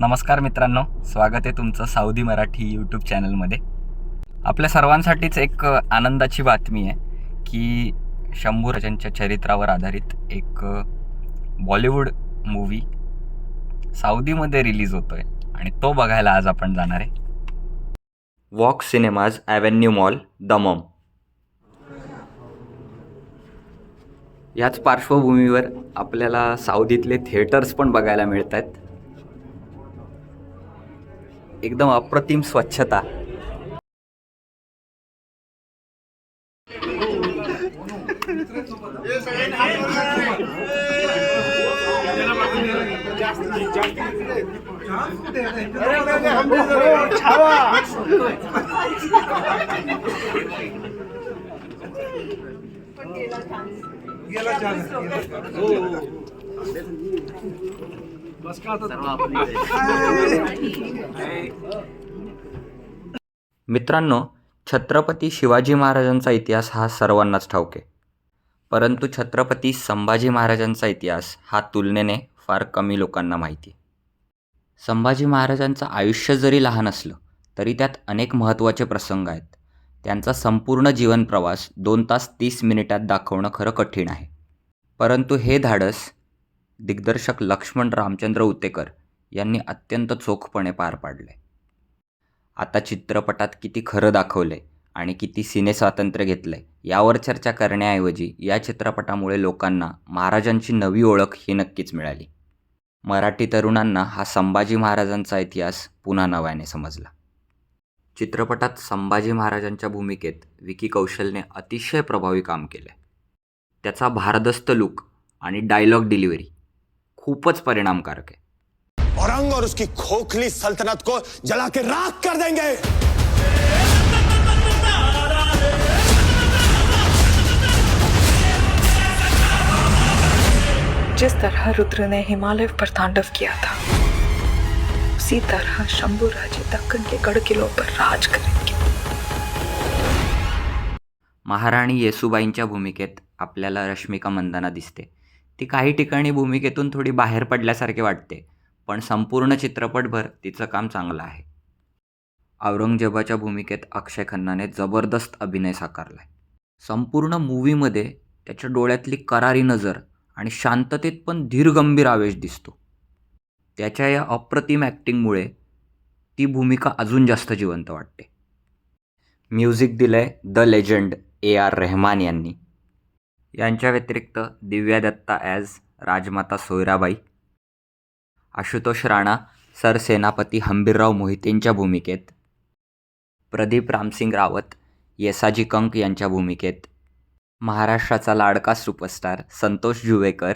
नमस्कार मित्रांनो, स्वागत आहे तुमचं साऊदी मराठी यूट्यूब चॅनलमध्ये. आपल्या सर्वांसाठीच एक आनंदाची बातमी आहे की शंभू राजांच्या चरित्रावर आधारित एक बॉलिवूड मूवी साऊदीमध्ये रिलीज होतोय आणि तो बघायला आज आपण जाणार आहे. Walk cinemas avenue mall, Dammam. याच पार्श्वभूमीवर आपल्याला साऊदीतले थिएटर्स पण बघायला मिळत आहेत. एकदम अप्रतिम स्वच्छता. मित्रांनो, छत्रपती शिवाजी महाराजांचा इतिहास हा सर्वांनाच ठाऊक आहे, परंतु छत्रपती संभाजी महाराजांचा इतिहास हा तुलनेने फार कमी लोकांना माहिती आहे. संभाजी महाराजांचं आयुष्य जरी लहान असलं तरी त्यात अनेक महत्त्वाचे प्रसंग आहेत. त्यांचा संपूर्ण जीवन प्रवास 2 तास 30 मिनिटात दाखवणं खरं कठीण आहे, परंतु हे धाडस दिग्दर्शक लक्ष्मण रामचंद्र उतेकर यांनी अत्यंत चोखपणे पार पाडले. आता चित्रपटात किती खरं दाखवले आणि किती सिनेस्वातंत्र्य घेतले यावर चर्चा करण्याऐवजी या चित्रपटामुळे लोकांना महाराजांची नवी ओळख ही नक्कीच मिळाली. मराठी तरुणांना हा संभाजी महाराजांचा इतिहास पुन्हा नव्याने समजला. चित्रपटात संभाजी महाराजांच्या भूमिकेत विकी कौशलने अतिशय प्रभावी काम केले. त्याचा भारदस्त लुक आणि डायलॉग डिलिव्हरी खूपच परिणामकारक आहे. औरंग और उसकी खोखली सल्तनत को जला के राख कर देंगे. जिस तरह रुद्र ने हिमालय पर तांडव किया था, उसी तरह शंभू राजे दक्कन के गढ़ किलों पर राज करेंगे. महाराणी येसूबाईंच्या भूमिकेत आपल्याला रश्मिका मंदाना दिसते. ती काही ठिकाणी भूमिकेतून थोडी बाहेर पडल्यासारखे वाटते, पण संपूर्ण चित्रपटभर तिचं काम चांगलं आहे. औरंगजेबाच्या भूमिकेत अक्षय खन्नाने जबरदस्त अभिनय साकारलाय. संपूर्ण मूवीमध्ये त्याच्या डोळ्यातली करारी नजर आणि शांततेत पण धीरगंभीर आवेश दिसतो. त्याच्या या अप्रतिम ॲक्टिंगमुळे ती भूमिका अजून जास्त जिवंत वाटते. म्युझिक दिलंय द लेजंड AR रहमान यांनी. यांच्या व्यतिरिक्त दिव्या दत्ता ॲज राजमाता सोयराबाई, आशुतोष राणा सरसेनापती हंबीरराव मोहितेंच्या भूमिकेत, प्रदीप रामसिंग रावत येसाजी कंक यांच्या भूमिकेत, महाराष्ट्राचा लाडका सुपरस्टार संतोष जुवेकर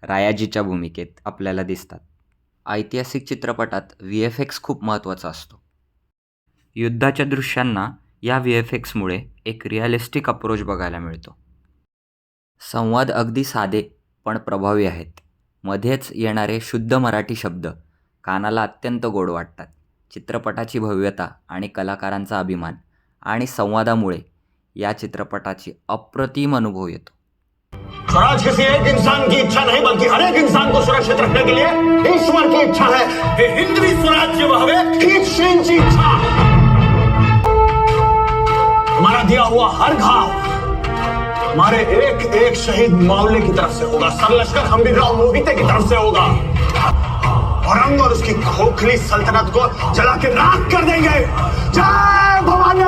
रायाजीच्या भूमिकेत आपल्याला दिसतात. ऐतिहासिक चित्रपटात VFX खूप महत्त्वाचा असतो. युद्धाच्या दृश्यांना या VFXमुळे एक रिअलिस्टिक अप्रोच बघायला मिळतो. संवाद अगदी साधे पण प्रभावी आहेत. मध्येच येणारे शुद्ध मराठी शब्द कानाला अत्यंत गोड वाटतात. चित्रपटाची भव्यता आणि कलाकारांचा अभिमान आणि संवादामुळे या चित्रपटाची अप्रतिम अनुभव येतो. स्वराज किसी एक इंसान की इच्छा नहीं, बल्कि हर एक इंसान को सुरक्षित रखने के लिए ईश्वर की इच्छा है. हे हिंदवी स्वराज्य व्हावे हीच श्रींची इच्छा. हमारा दिया हुआ हर घाव हमारे एक एक शहीद मावले की तरफ से होगा. सरलश्कर हंबीरराव मोहिते की तरफ से होगा. औरंग और उसकी खोखली सल्तनत को जला के राख कर देंगे. जय भवानी.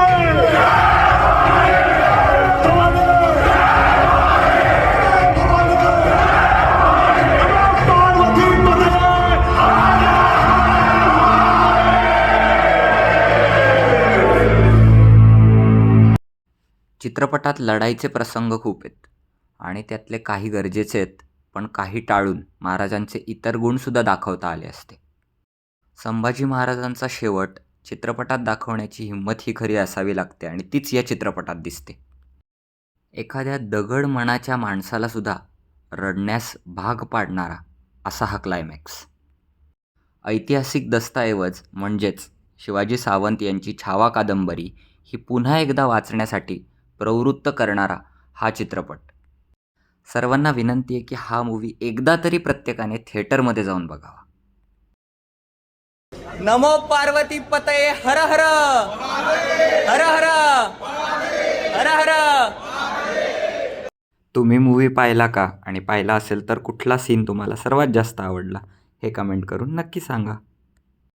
चित्रपटात लढाईचे प्रसंग खूप आहेत आणि त्यातले काही गरजेचे आहेत, पण काही टाळून महाराजांचे इतर गुणसुद्धा दाखवता आले असते. संभाजी महाराजांचा शेवट चित्रपटात दाखवण्याची हिंमत ही खरी असावी लागते आणि तीच या चित्रपटात दिसते. एखाद्या दगड मनाच्या माणसालासुद्धा रडण्यास भाग पाडणारा असा हा क्लायमॅक्स. ऐतिहासिक दस्तऐवज म्हणजेच शिवाजी सावंत यांची छावा कादंबरी ही पुन्हा एकदा वाचण्यासाठी प्रवृत्त करणारा हा चित्रपट. सर्वांना विनंती आहे की हा मूवी एकदा तरी प्रत्येकाने थिएटरमध्ये जाऊन बघावा. नमो पार्वती पतये हर हर हर हर हर हर. तुम्ही मूवी पाहिला का आणि पाहिला असेल तर कुठला सीन तुम्हाला सर्वात जास्त आवडला हे कमेंट करून नक्की सांगा.